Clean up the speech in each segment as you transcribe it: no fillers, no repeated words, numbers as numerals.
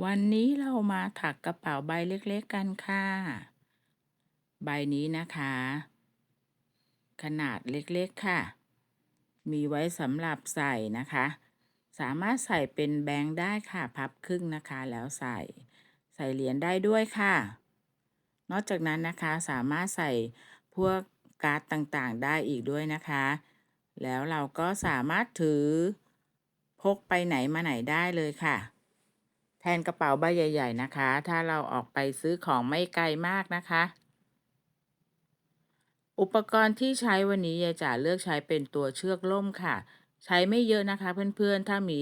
วันนี้เรามาถักกระเป๋าใบเล็กๆกันค่ะใบนี้นะคะขนาดเล็กๆค่ะมีไว้สำหรับใส่นะคะสามารถใส่เป็นแบงค์ได้ค่ะพับครึ่งนะคะแล้วใส่เหรียญได้ด้วยค่ะนอกจากนั้นนะคะสามารถใส่พวกการ์ดต่างๆได้อีกด้วยนะคะแล้วเราก็สามารถถือพกไปไหนมาไหนได้เลยค่ะ แทนกระเป๋าใบใหญ่ๆนะคะ ถ้าเราออกไปซื้อของไม่ไกลมากนะคะ อุปกรณ์ที่ใช้วันนี้ยายจ๋าเลือกใช้เป็นตัวเชือกล่มค่ะ ใช้ไม่เยอะนะคะเพื่อนๆ ถ้ามี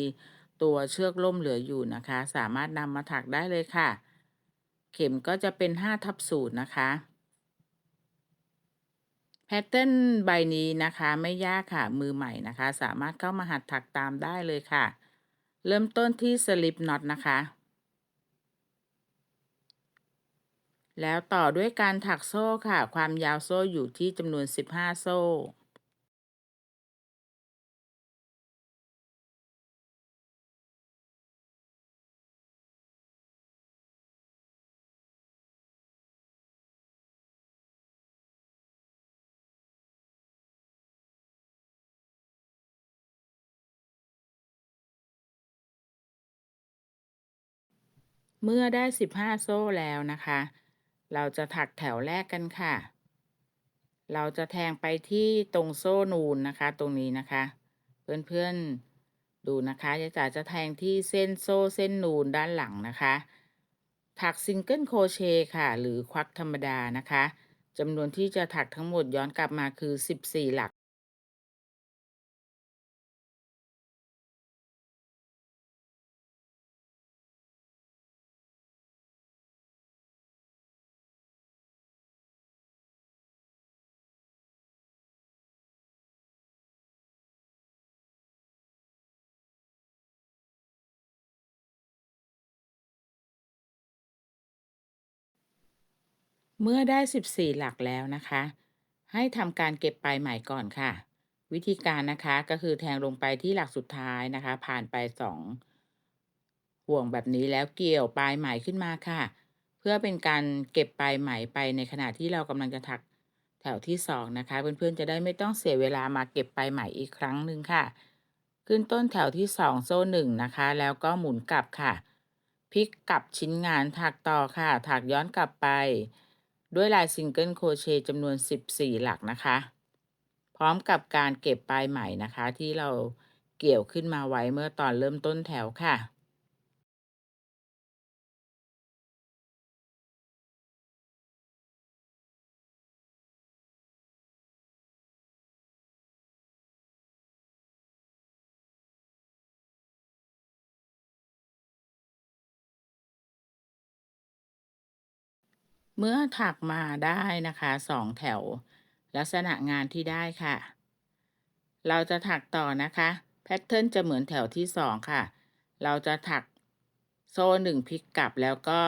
ตัวเชือกล่มเหลืออยู่นะคะ สามารถนำมาถักได้เลยค่ะ เข็มก็จะเป็น5/0นะคะแพทเทิร์นใบนี้นะคะไม่ยากค่ะมือใหม่นะคะสามารถเข้ามาหัดถักตามได้เลยค่ะเริ่มต้นที่สลิปน็อตนะคะ แล้วต่อด้วยการถักโซ่ค่ะความยาวโซ่อยู่ที่จำนวน15โซ่เมื่อได้15โซ่แล้วนะคะเราจะถักแถวแรกกันค่ะเราจะแทงไปที่ตรงโซ่นูนนะคะตรงนี้นะคะเพื่อนๆดูนะคะยายจ๋าจะแทงที่เส้นโซ่เส้นนูนด้านหลังนะคะถักซิงเกิลโครเชต์ค่ะหรือควักธรรมดานะคะจำนวนที่จะถักทั้งหมดย้อนกลับมาคือ14หลัก เมื่อได้14หลักแล้วนะคะให้ทำการเก็บปลายไหมก่อนค่ะวิธีการนะคะก็คือแทงลงไปที่หลักสุดท้ายนะคะผ่านไป2ห่วงแบบนี้แล้วเกี่ยวปลายไหมขึ้นมาค่ะเพื่อเป็นการเก็บปลายไหมไปในขณะที่เรากำลังจะถักแถวที่2นะคะเพื่อนๆจะได้ไม่ต้องเสียเวลามาเก็บปลายไหมอีกครั้งหนึ่งค่ะขึ้นต้นแถวที่2โซ่1นะคะแล้วก็หมุนกลับค่ะพลิกกลับชิ้นงานถักต่อค่ะถักย้อนกลับไป ด้วยลายซิงเกิลโครเชต์จำนวน14หลักนะคะพร้อมกับการเก็บปลายไหมนะคะที่เราเกี่ยวขึ้นมาไว้เมื่อตอนเริ่มต้นแถวค่ะเมื่อถักมาได้นะคะ2แถวลักษณะงานที่ได้ค่ะเราจะถักต่อนะคะแพทเทิร์นจะเหมือนแถวที่2ค่ะเราจะถักโซ่1พลิกกลับแล้วก็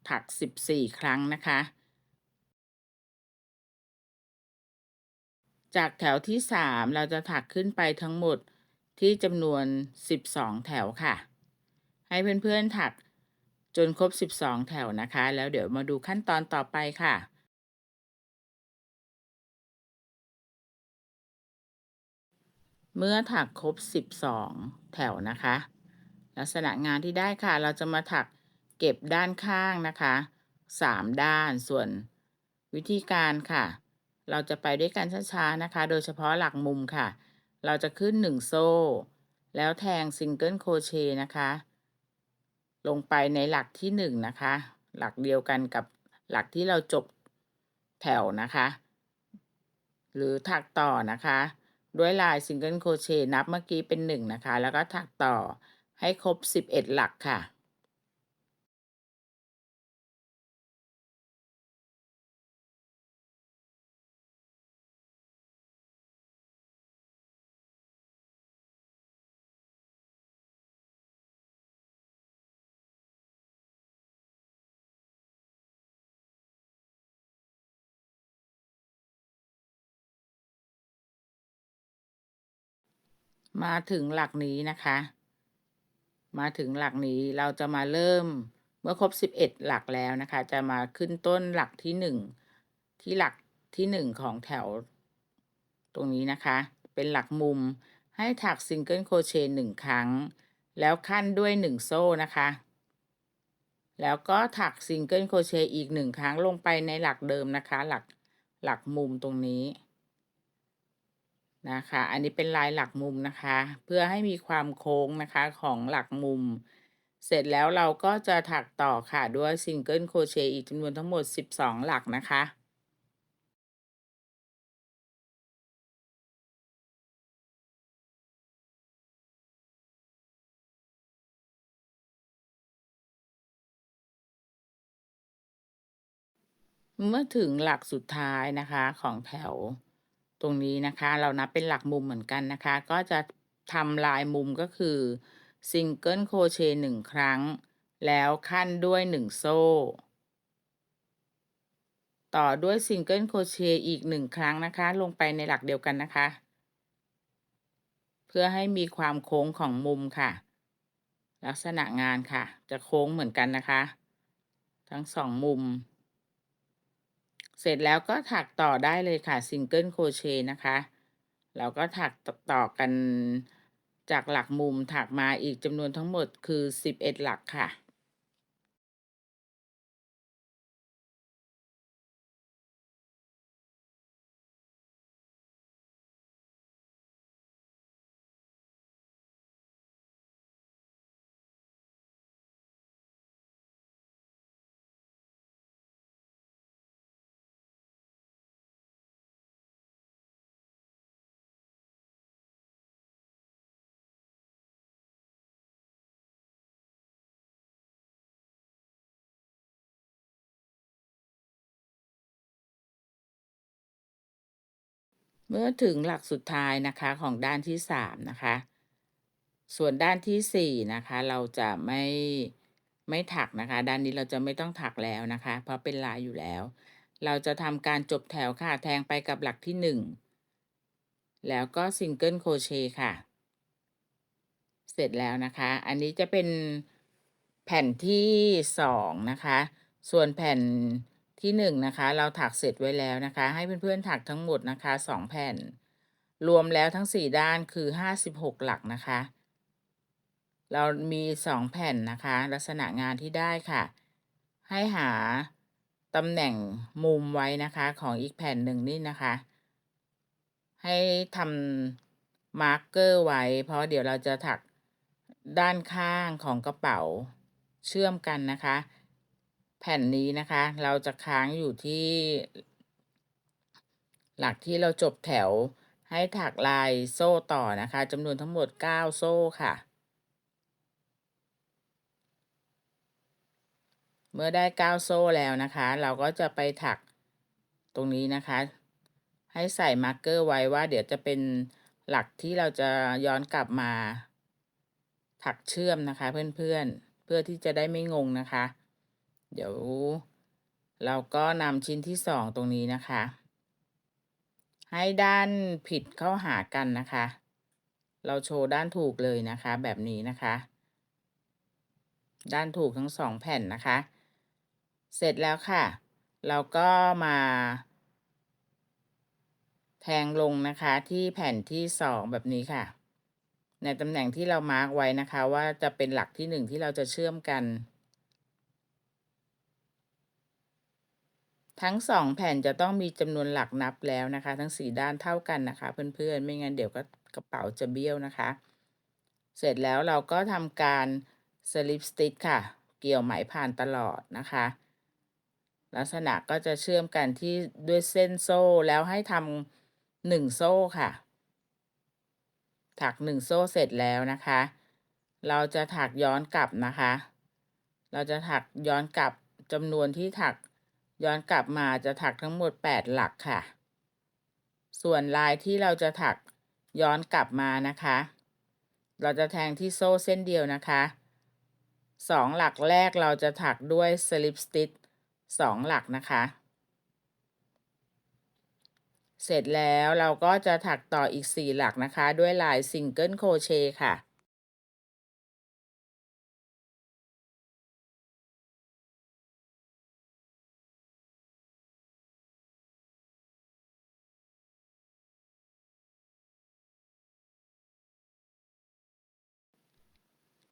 ถัก14ครั้งนะคะ จากแถวที่3เราจะถักขึ้นไปทั้งหมดที่จำนวน12แถวค่ะให้เพื่อนๆถักจนครบ12แถวนะคะแล้วเดี๋ยวมาดูขั้นตอนต่อไปค่ะเมื่อถักครบ12แถวนะคะลักษณะงานที่ได้ค่ะเราจะมาถักเก็บด้านข้างนะคะ3ด้านส่วนวิธีการค่ะเราจะไปด้วยกันช้าๆนะคะโดยเฉพาะหลักมุมค่ะเราจะขึ้น1โซ่แล้วแทงซิงเกิลโครเชต์นะคะลงไปในหลักที่1นะคะหลักเดียวกันกับหลักที่เราจบแถวนะคะหรือถักต่อนะคะด้วยลายซิงเกิลโครเชต์นับเมื่อกี้เป็น1นะคะแล้วก็ถักต่อให้ครบ11หลักค่ะ มาถึงหลักนี้นะคะ มาถึงหลักนี้เราจะมาเริ่มเมื่อครบ11หลักแล้วนะคะจะมาขึ้นต้นหลักที่1ที่หลักที่1ของแถวตรงนี้นะคะเป็นหลักมุมให้ถักซิงเกิลโครเชต์1ครั้งแล้วขั้นด้วย1โซ่นะคะแล้วก็ถักซิงเกิลโครเชต์อีก1ครั้งลงไปในหลักเดิมนะคะหลักมุมตรงนี้นะคะอันนี้เป็นลายหลักมุมนะคะเพื่อให้มีความโค้งนะคะของหลักมุมเสร็จแล้วเราก็จะถักต่อค่ะด้วยซิงเกิลโครเชต์อีกจำนวนทั้งหมด12หลักนะคะเมื่อถึงหลักสุดท้ายนะคะของแถวตรงนี้นะคะเรานับเป็นหลักมุมเหมือนกันนะคะก็จะทำลายมุมก็คือซิงเกิลโครเชต์1ครั้งแล้วขั้นด้วย1โซ่ต่อด้วยซิงเกิลโครเชต์อีก1ครั้งนะคะลงไปในหลักเดียวกันนะคะเพื่อให้มีความโค้งของมุมค่ะลักษณะงานค่ะจะโค้งเหมือนกันนะคะทั้ง2มุมเสร็จแล้วก็ถักต่อได้เลยค่ะซิงเกิลโครเชต์นะคะเราก็ถักต่อกันจากหลักมุมถักมาอีกจำนวนทั้งหมดคือ11หลักค่ะ เมื่อถึงหลักสุดท้ายนะคะของด้านที่3นะคะส่วนด้านที่4นะคะเราจะไม่ถักนะคะด้านนี้เราจะไม่ต้องถักแล้วนะคะเพราะเป็นลายอยู่แล้วเราจะทำการจบแถวค่ะแทงไปกับหลักที่1แล้วก็ซิงเกิลโครเชต์ค่ะเสร็จแล้วนะคะอันนี้จะเป็นแผ่นที่2นะคะส่วนแผ่นที่1นะคะเราถักเสร็จไว้แล้วนะคะให้เพื่อนๆถักทั้งหมดนะคะ2แผ่น รวมแล้วทั้ง4ด้านคือ56หลักนะคะเรามี2แผ่นนะคะลักษณะงานที่ได้ค่ะให้หาตำแหน่งมุมไว้นะคะของอีกแผ่นหนึ่งนี่นะคะให้ทำมาร์กเกอร์ไว้เพราะเดี๋ยวเราจะถักด้านข้างของกระเป๋าเชื่อมกันนะคะแผ่นนี้นะคะเราจะค้างอยู่ที่หลักที่เราจบแถวให้ถักลายโซ่ต่อนะคะจำนวนทั้งหมด9โซ่ค่ะเมื่อได้9โซ่แล้วนะคะเราก็จะไปถักตรงนี้นะคะให้ใส่มาร์กเกอร์ไว้ว่าเดี๋ยวจะเป็นหลักที่เราจะย้อนกลับมาถักเชื่อมนะคะเพื่อนๆเพื่อที่จะได้ไม่งงนะคะเดี๋ยวเราก็นำชิ้นที่2ตรงนี้นะคะให้ด้านผิดเข้าหากันนะคะเราโชว์ด้านถูกเลยนะคะแบบนี้นะคะด้านถูกทั้ง2แผ่นนะคะเสร็จแล้วค่ะเราก็มาแทงลงนะคะที่แผ่นที่2แบบนี้ค่ะในตำแหน่งที่เรามาร์กไว้นะคะว่าจะเป็นหลักที่1ที่เราจะเชื่อมกันทั้ง2แผ่นจะต้องมีจำนวนหลักนับแล้วนะคะทั้ง4ด้านเท่ากันนะคะเพื่อนๆไม่งั้นเดี๋ยวก็กระเป๋าจะเบี้ยวนะคะเสร็จแล้วเราก็ทำการสลิปสติ t ค่ะเกี่ยวไหมผ่านตลอดนะคะลักษณะก็จะเชื่อมกันที่ด้วยเส้นโซ่แล้วให้ทำ1โซ่ค่ะถัก1โซ่เสร็จแล้วนะคะเราจะถักย้อนกลับนะคะเราจะถักย้อนกลับจำนวนที่ถักย้อนกลับมาจะถักทั้งหมด8หลักค่ะส่วนลายที่เราจะถักย้อนกลับมานะคะเราจะแทงที่โซ่เส้นเดียวนะคะ2หลักแรกเราจะถักด้วยสลิปสติ t 2หลักนะคะเสร็จแล้วเราก็จะถักต่ออีก4หลักนะคะด้วยลายซิงเกิลโครเชต์ค่ะ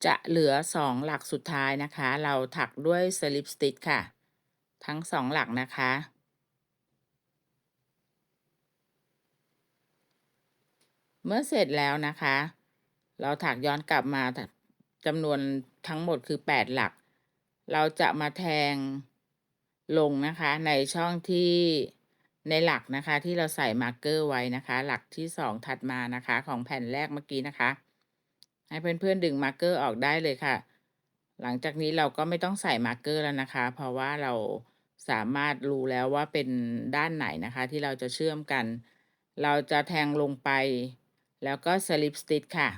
จะเหลือ2หลักสุดท้ายนะคะเราถักด้วยสลิปสติ t ค่ะทั้ง2หลักนะคะเมื่อเสร็จแล้วนะคะเราถักย้อนกลับมาจำนวนทั้งหมดคือ8หลักเราจะมาแทงลงนะคะในช่องที่ในหลักนะคะที่เราใส่มาร์กเกอร์ไว้นะคะหลักที่2ถัดมานะคะของแผ่นแรกเมื่อกี้นะคะให้เพื่อนๆดึงมาร์กเกอร์ออกได้เลยค่ะหลังจากนี้เราก็ไม่ต้องใส่มาร์กเกอร์แล้วนะคะเพราะว่าเราสามารถรู้แล้วว่าเป็นด้านไหนนะคะที่เราจะเชื่อมกันเราจะแทงลงไปแล้วก็สลิปสติ t ค่ะ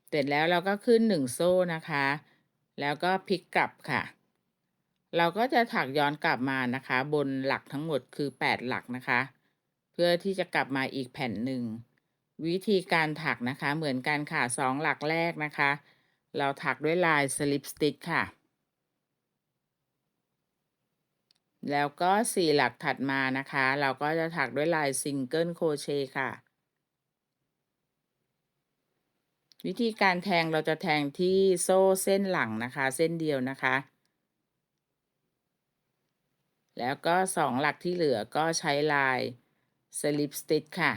เสร็จแล้วเราก็ขึ้น1โซ่นะคะแล้วก็พลิกกลับค่ะเราก็จะถักย้อนกลับมานะคะบนหลักทั้งหมดคือ8หลักนะคะเพื่อที่จะกลับมาอีกแผ่นหนึ่งวิธีการถักนะคะเหมือนกันค่ะ2หลักแรกนะคะเราถักด้วยลายสลิปสติ t ค่ะแล้วก็4หลักถัดมานะคะเราก็จะถักด้วยลายซิงเกิลโครเชต์ค่ะวิธีการแทงเราจะแทงที่โซ่เส้นหลังนะคะเส้นเดียวนะคะแล้วก็2หลักที่เหลือก็ใช้ลายสลิปสติ t ค่ะ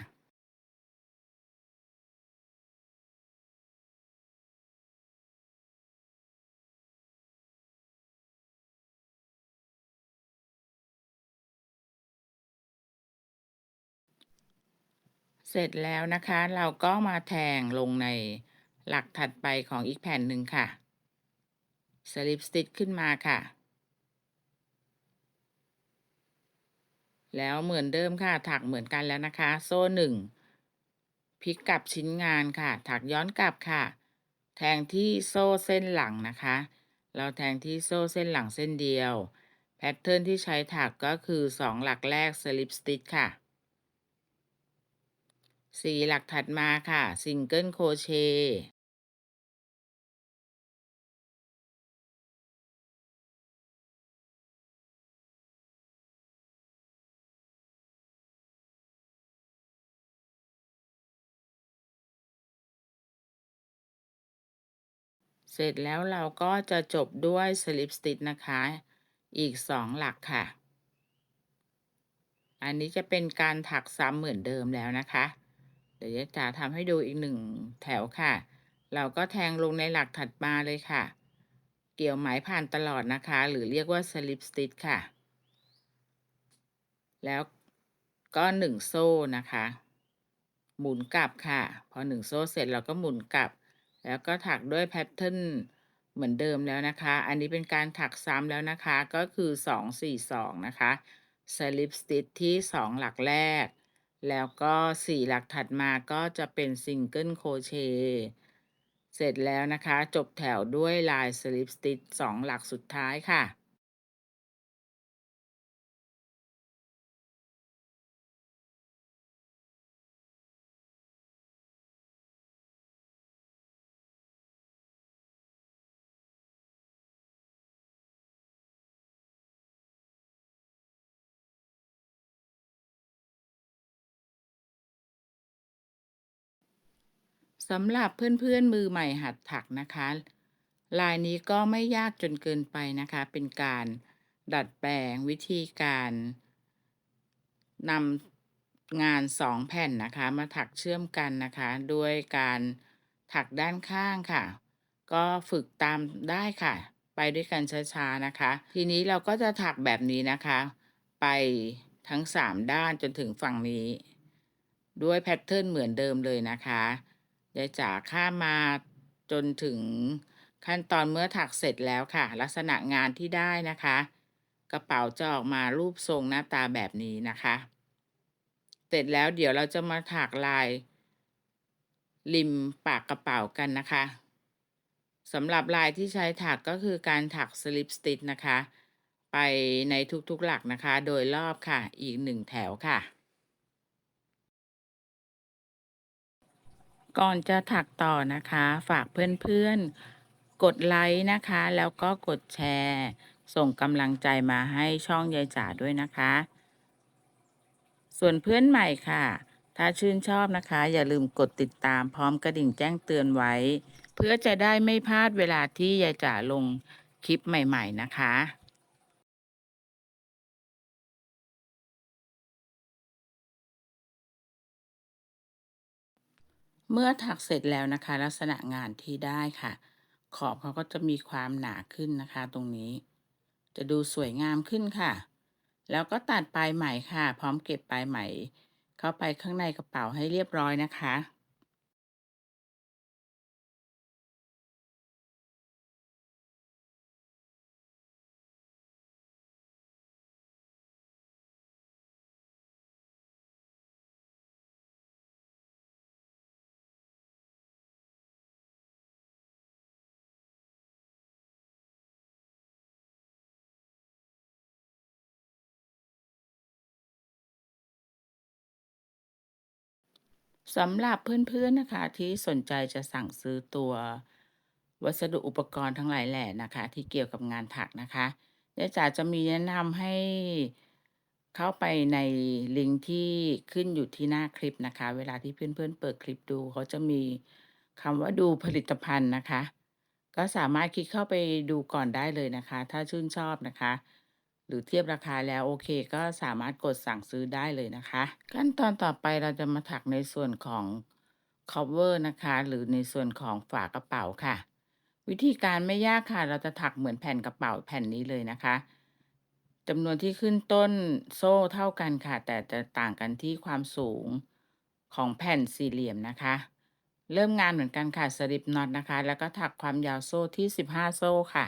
เสร็จแล้วนะคะเราก็มาแทงลงในหลักถัดไปของอีกแผ่นหนึ่งค่ะสลิปสติ t ขึ้นมาค่ะแล้วเหมือนเดิมค่ะถักเหมือนกันแล้วนะคะโซ่1พลิกกลับชิ้นงานค่ะถักย้อนกลับค่ะแทงที่โซ่เส้นหลังนะคะเราแทงที่โซ่เส้นหลังเส้นเดียวแพทเทิร์นที่ใช้ถักก็คือ2หลักแรกสลิปสติ t ค่ะ4หลักถัดมาค่ะซิงเกิลโครเชต์เสร็จแล้วเราก็จะจบด้วยสลิปสติ t นะคะอีก2หลักค่ะ อันนี้จะเป็นการถักซ้ำเหมือนเดิมแล้วนะคะเดี๋ยวยายจ๋าทำให้ดูอีก1แถวค่ะเราก็แทงลงในหลักถัดมาเลยค่ะเกี่ยวไหมผ่านตลอดนะคะหรือเรียกว่าสลิปสติ t ค่ะแล้วก็1โซ่นะคะหมุนกลับค่ะพอ1โซ่เสร็จเราก็หมุนกลับแล้วก็ถักด้วยแพทเทิร์นเหมือนเดิมแล้วนะคะอันนี้เป็นการถักซ้ำแล้วนะคะก็คือ2 4 2นะคะสลิปสติ t ที่2หลักแรกแล้วก็4หลักถัดมาก็จะเป็นซิงเกิลโครเชต์เสร็จแล้วนะคะจบแถวด้วยลายสลิปสติ t 2หลักสุดท้ายค่ะ สำหรับเพื่อนๆมือใหม่หัดถักนะคะลายนี้ก็ไม่ยากจนเกินไปนะคะเป็นการดัดแปลงวิธีการนำงาน2แผ่นนะคะมาถักเชื่อมกันนะคะด้วยการถักด้านข้างค่ะก็ฝึกตามได้ค่ะไปด้วยกันช้าๆนะคะทีนี้เราก็จะถักแบบนี้นะคะไปทั้ง3ด้านจนถึงฝั่งนี้ด้วยแพทเทิร์นเหมือนเดิมเลยนะคะยายจ๋าข้ามมาจนถึงขั้นตอนเมื่อถักเสร็จแล้วค่ะลักษณะงานที่ได้นะคะกระเป๋าจะออกมารูปทรงหน้าตาแบบนี้นะคะเสร็จแล้วเดี๋ยวเราจะมาถักลายริมปากกระเป๋ากันนะคะสำหรับลายที่ใช้ถักก็คือการถักสลิปสติ t นะคะไปในทุกๆหลักนะคะโดยรอบค่ะอีก1แถวค่ะ ก่อนจะถักต่อนะคะฝากเพื่อนๆกดไลค์นะคะแล้วก็กดแชร์ส่งกำลังใจมาให้ช่องยายจ๋าด้วยนะคะส่วนเพื่อนใหม่ค่ะถ้าชื่นชอบนะคะอย่าลืมกดติดตามพร้อมกระดิ่งแจ้งเตือนไว้ เพื่อจะได้ไม่พลาดเวลาที่ยายจ๋าลงคลิปใหม่ๆนะคะ เมื่อถักเสร็จแล้วนะคะลักษณะงานที่ได้ค่ะขอบเขาก็จะมีความหนาขึ้นนะคะตรงนี้จะดูสวยงามขึ้นค่ะแล้วก็ตัดปลายไหมค่ะพร้อมเก็บปลายไหมเข้าไปข้างในกระเป๋าให้เรียบร้อยนะคะ สำหรับเพื่อนๆนะคะที่สนใจจะสั่งซื้อตัววัสดุอุปกรณ์ทั้งหลายแหล่นะคะที่เกี่ยวกับงานถักนะคะเดี๋ยวจ๋าจะมีแนะนำให้เข้าไปในลิงก์ที่ขึ้นอยู่ที่หน้าคลิปนะคะเวลาที่เพื่อนๆเปิดคลิปดูเขาจะมีคำว่าดูผลิตภัณฑ์นะคะก็สามารถคลิกเข้าไปดูก่อนได้เลยนะคะถ้าชื่นชอบนะคะหรือเทียบราคาแล้วโอเคก็สามารถกดสั่งซื้อได้เลยนะคะ ขั้นตอนต่อไปเราจะมาถักในส่วนของ cover นะคะหรือในส่วนของฝากระเป๋าค่ะวิธีการไม่ยากค่ะเราจะถักเหมือนแผ่นกระเป๋าแผ่นนี้เลยนะคะจำนวนที่ขึ้นต้นโซ่เท่ากันค่ะแต่จะต่างกันที่ความสูงของแผ่นสี่เหลี่ยมนะคะเริ่มงานเหมือนกันค่ะสลิปน็อตนะคะแล้วก็ถักความยาวโซ่ที่15โซ่ค่ะ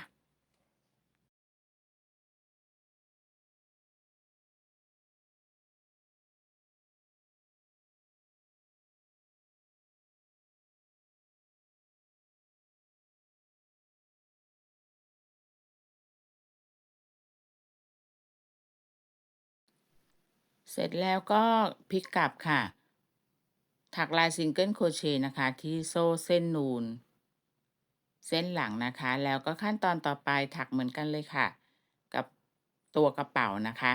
เสร็จแล้วก็พลิกกลับค่ะถักลายซิงเกิลโครเชต์นะคะที่โซ่เส้นนูนเส้นหลังนะคะแล้วก็ขั้นตอนต่อไปถักเหมือนกันเลยค่ะกับตัวกระเป๋านะคะ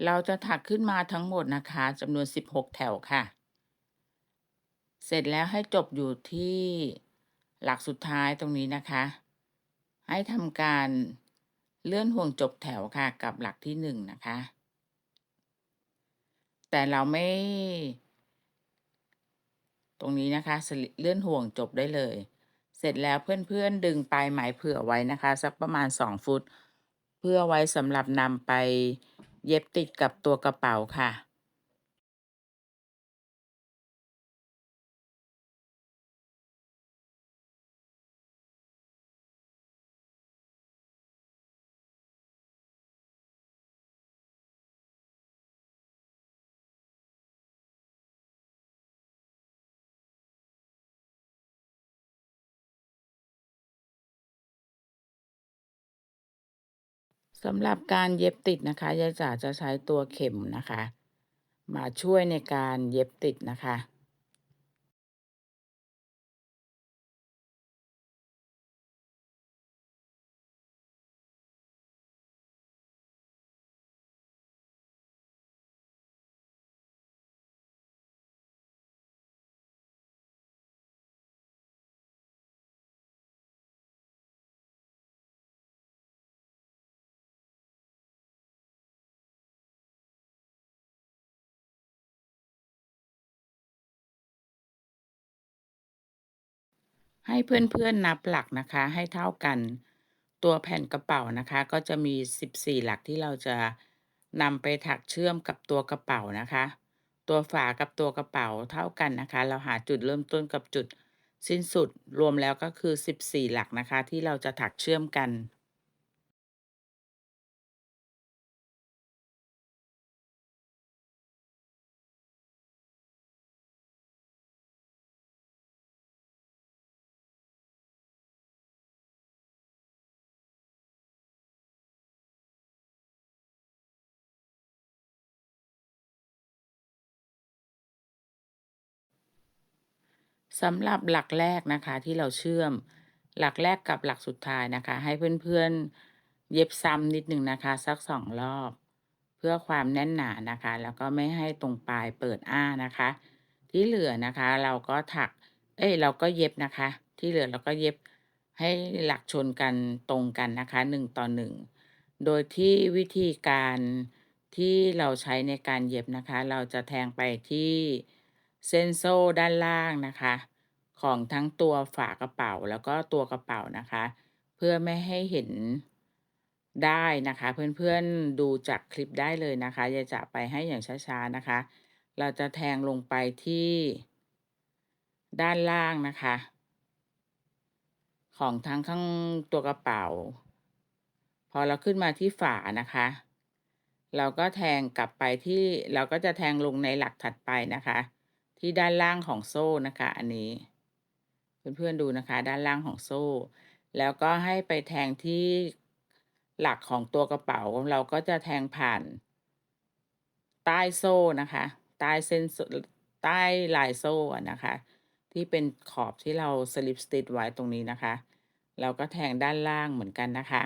เราจะถักขึ้นมาทั้งหมดนะคะจำนวน16แถวค่ะเสร็จแล้วให้จบอยู่ที่หลักสุดท้ายตรงนี้นะคะให้ทำการเลื่อนห่วงจบแถวค่ะกับหลักที่1นะคะแต่เราไม่ ตรงนี้นะคะเลื่อนห่วงจบได้เลยเสร็จแล้วเพื่อนๆดึงปลายไหมเผื่อไว้นะคะสักประมาณ2 ฟุตเพื่อไว้สำหรับนำไปเย็บติดกับตัวกระเป๋าค่ะสำหรับการเย็บติดนะคะยายจ๋าจะใช้ตัวเข็มนะคะมาช่วยในการเย็บติดนะคะ ให้เพื่อนๆนับหลักนะคะให้เท่ากันตัวแผ่นกระเป๋านะคะก็จะมี14หลักที่เราจะนำไปถักเชื่อมกับตัวกระเป๋านะคะตัวฝากับตัวกระเป๋าเท่ากันนะคะเราหาจุดเริ่มต้นกับจุดสิ้นสุดรวมแล้วก็คือ14หลักนะคะที่เราจะถักเชื่อมกัน สำหรับหลักแรกนะคะที่เราเชื่อมหลักแรกกับหลักสุดท้ายนะคะให้เพื่อน เย็บซ้ำนิดหนึ่งนะคะสัก2 รอบเพื่อความแน่นหนานะคะแล้วก็ไม่ให้ตรงปลายเปิดอ้านะคะที่เหลือนะคะเราก็ถักเราก็เย็บนะคะที่เหลือเราก็เย็บให้หลักชนกันตรงกันนะคะ1 ต่อ 1โดยที่วิธีการที่เราใช้ในการเย็บนะคะเราจะแทงไปที่เส้นโซ่ด้านล่างนะคะของทั้งตัวฝากระเป๋าแล้วก็ตัวกระเป๋านะคะ เพื่อไม่ให้เห็นได้นะคะเพื่อนๆดูจากคลิปได้เลยนะคะอย่าจะไปให้อย่างช้าๆนะคะเราจะแทงลงไปที่ด้านล่างนะคะของทั้งข้างตัวกระเป๋าพอเราขึ้นมาที่ฝานะคะเราก็แทงกลับไปที่เราก็จะแทงลงในหลักถัดไปนะคะที่ด้านล่างของโซ่นะคะอันนี้เพื่อนๆดูนะคะด้านล่างของโซ่แล้วก็ให้ไปแทงที่หลักของตัวกระเป๋าเราก็จะแทงผ่านใต้โซ่นะคะใต้เส้นโซ่ใต้ลายโซ่อะนะคะที่เป็นขอบที่เรา slip stitch ไว้ตรงนี้นะคะเราก็แทงด้านล่างเหมือนกันนะคะ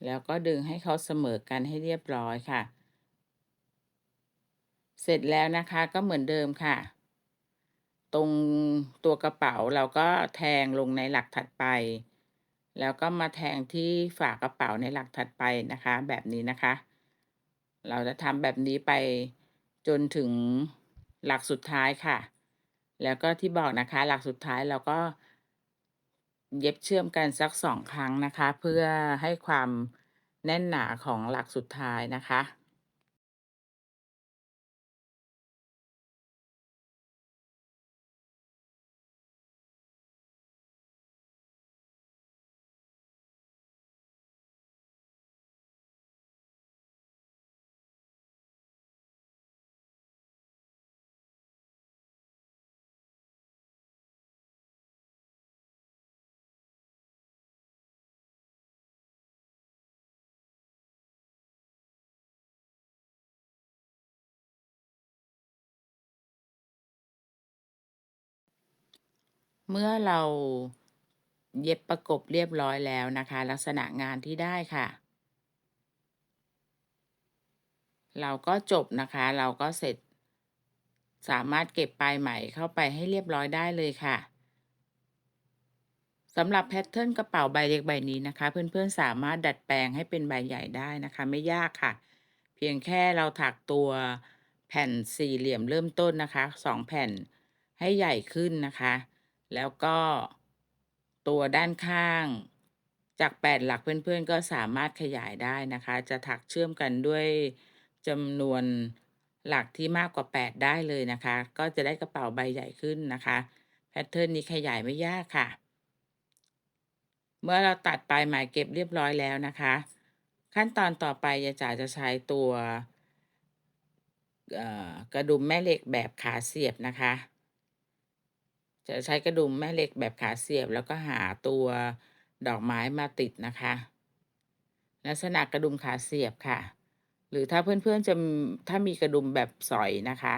แล้วก็ดึงให้เขาเสมอกันให้เรียบร้อยค่ะเสร็จแล้วนะคะก็เหมือนเดิมค่ะ ตรงตัวกระเป๋าเราก็แทงลงในหลักถัดไปแล้วก็มาแทงที่ฝากระเป๋าในหลักถัดไปนะคะแบบนี้นะคะเราจะทำแบบนี้ไปจนถึงหลักสุดท้ายค่ะแล้วก็ที่บอกนะคะหลักสุดท้ายเราก็เย็บเชื่อมกันสัก2 ครั้งนะคะเพื่อให้ความแน่นหนาของหลักสุดท้ายนะคะ เมื่อเราเย็บประกบเรียบร้อยแล้วนะคะลักษณะงานที่ได้ค่ะเราก็จบนะคะเราก็เสร็จสามารถเก็บปลายไหมเข้าไปให้เรียบร้อยได้เลยค่ะสำหรับแพทเทิร์นกระเป๋าใบเล็กใบนี้นะคะเพื่อนๆสามารถดัดแปลงให้เป็นใบใหญ่ได้นะคะไม่ยากค่ะเพียงแค่เราถักตัวแผ่นสี่เหลี่ยมเริ่มต้นนะคะ2 แผ่นให้ใหญ่ขึ้นนะคะแล้วก็ตัวด้านข้างจาก8 หลักเพื่อนๆก็สามารถขยายได้นะคะจะถักเชื่อมกันด้วยจำนวนหลักที่มากกว่า8ได้เลยนะคะก็จะได้กระเป๋าใบใหญ่ขึ้นนะคะแพทเทิร์นนี้ขยายไม่ยากค่ะ เมื่อเราตัดปลายไหมเก็บเรียบร้อยแล้วนะคะขั้นตอนต่อไปยายจ๋าจะใช้ตัวกระดุมแม่เหล็กแบบขาเสียบนะคะจะใช้กระดุมแม่เหล็กแบบขาเสียบแล้วก็หาตัวดอกไม้มาติดนะคะลักษณะกระดุมขาเสียบค่ะหรือถ้าเพื่อนๆจะถ้ามีกระดุมแบบสอยนะคะ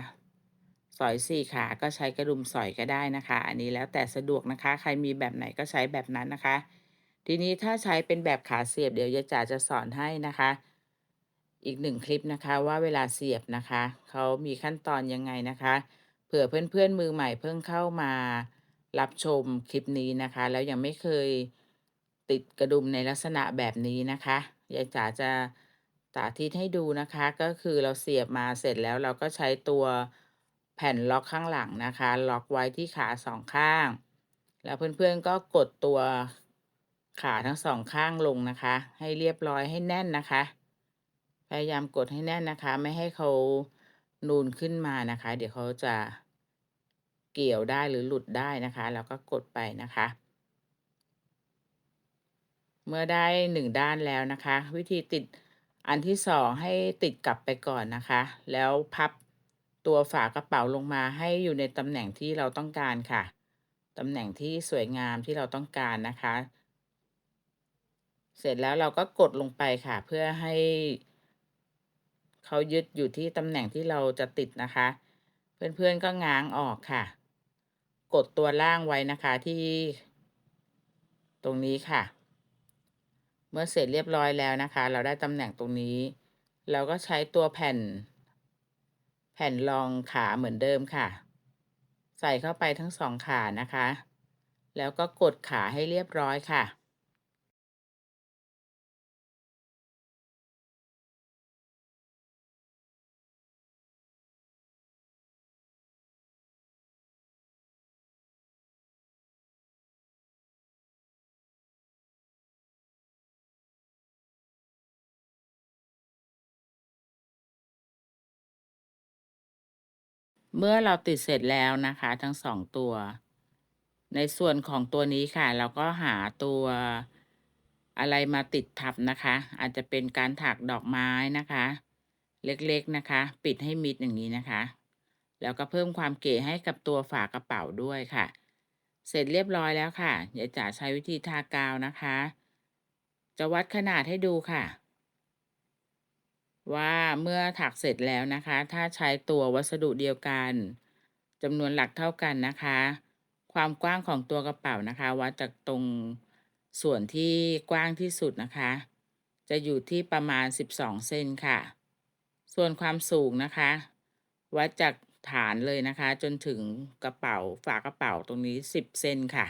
สอย4 ขาก็ใช้กระดุมสอยก็ได้นะคะอันนี้แล้วแต่สะดวกนะคะใครมีแบบไหนก็ใช้แบบนั้นนะคะ ทีนี้ถ้าใช้เป็นแบบขาเสียบเดี๋ยวยายจ๋าจะสอนให้นะคะอีก1 คลิปนะคะว่าเวลาเสียบนะคะเขามีขั้นตอนยังไงนะคะเผื่อเพื่อนๆมือใหม่เพิ่งเข้ามารับชมคลิปนี้นะคะแล้วยังไม่เคยติดกระดุมในลักษณะแบบนี้นะคะยายจ๋าจะสาธิตให้ดูนะคะก็คือเราเสียบมาเสร็จแล้วเราก็ใช้ตัวแผ่นล็อกข้างหลังนะคะล็อกไว้ที่ขา2 ข้าง แล้วเพื่อนๆก็กดตัวขาทั้ง2 ข้างลงนะคะให้เรียบร้อยให้แน่นนะคะพยายามกดให้แน่นนะคะไม่ให้เขานูนขึ้นมานะคะเดี๋ยวเขาจะเกี่ยวได้หรือหลุดได้นะคะแล้วก็กดไปนะคะเมื่อได้1 ด้านแล้วนะคะวิธีติดอันที่2ให้ติดกลับไปก่อนนะคะแล้วพับตัวฝากระเป๋าลงมาให้อยู่ในตำแหน่งที่เราต้องการค่ะตำแหน่งที่สวยงามที่เราต้องการนะคะ เสร็จแล้วเราก็กดลงไปค่ะเพื่อให้เขายึดอยู่ที่ตำแหน่งที่เราจะติดนะคะ เพื่อนๆก็ง้างออกค่ะกดตัวล่างไว้นะคะที่ตรงนี้ค่ะเมื่อเสร็จเรียบร้อยแล้วนะคะเราได้ตำแหน่งตรงนี้เราก็ใช้ตัวแผ่นรองขาเหมือนเดิมค่ะใส่เข้าไปทั้งสองขานะคะแล้วก็กดขาให้เรียบร้อยค่ะ เมื่อเราติดเสร็จแล้วนะคะทั้งสองตัวในส่วนของตัวนี้ค่ะเราก็หาตัวอะไรมาติดทับนะคะอาจจะเป็นการถักดอกไม้นะคะเล็กๆนะคะปิดให้มิดอย่างนี้นะคะแล้วก็เพิ่มความเก๋ให้กับตัวฝากระเป๋าด้วยค่ะเสร็จเรียบร้อยแล้วค่ะเดี๋ยวจ๋าใช้วิธีทากาวนะคะจะวัดขนาดให้ดูค่ะ ว่าเมื่อถักเสร็จแล้วนะคะถ้าใช้ตัววัสดุเดียวกันจำนวนหลักเท่ากันนะคะความกว้างของตัวกระเป๋านะคะวัดจากตรงส่วนที่กว้างที่สุดนะคะจะอยู่ที่ประมาณ12เซนค่ะส่วนความสูงนะคะวัดจากฐานเลยนะคะจนถึงกระเป๋าฝากระเป๋าตรงนี้10เซนค่ะ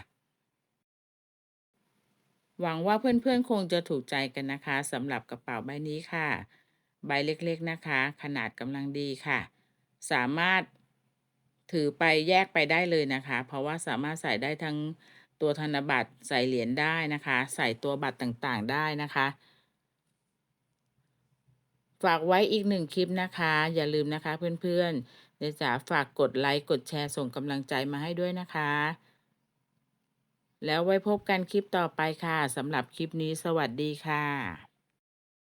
หวังว่าเพื่อนๆคงจะถูกใจกันนะคะสำหรับกระเป๋าใบนี้ค่ะใบเล็กๆนะคะขนาดกำลังดีค่ะสามารถถือไปแยกไปได้เลยนะคะเพราะว่าสามารถใส่ได้ทั้งตัวธนบัตรใส่เหรียญได้นะคะใส่ตัวบัตรต่างๆได้นะคะฝากไว้อีกหนึ่งคลิปนะคะอย่าลืมนะคะเพื่อนๆเดี๋ยวจ๋าฝากกดไลค์กดแชร์ส่งกำลังใจมาให้ด้วยนะคะแล้วไว้พบกันคลิปต่อไปค่ะสำหรับคลิปนี้สวัสดีค่ะ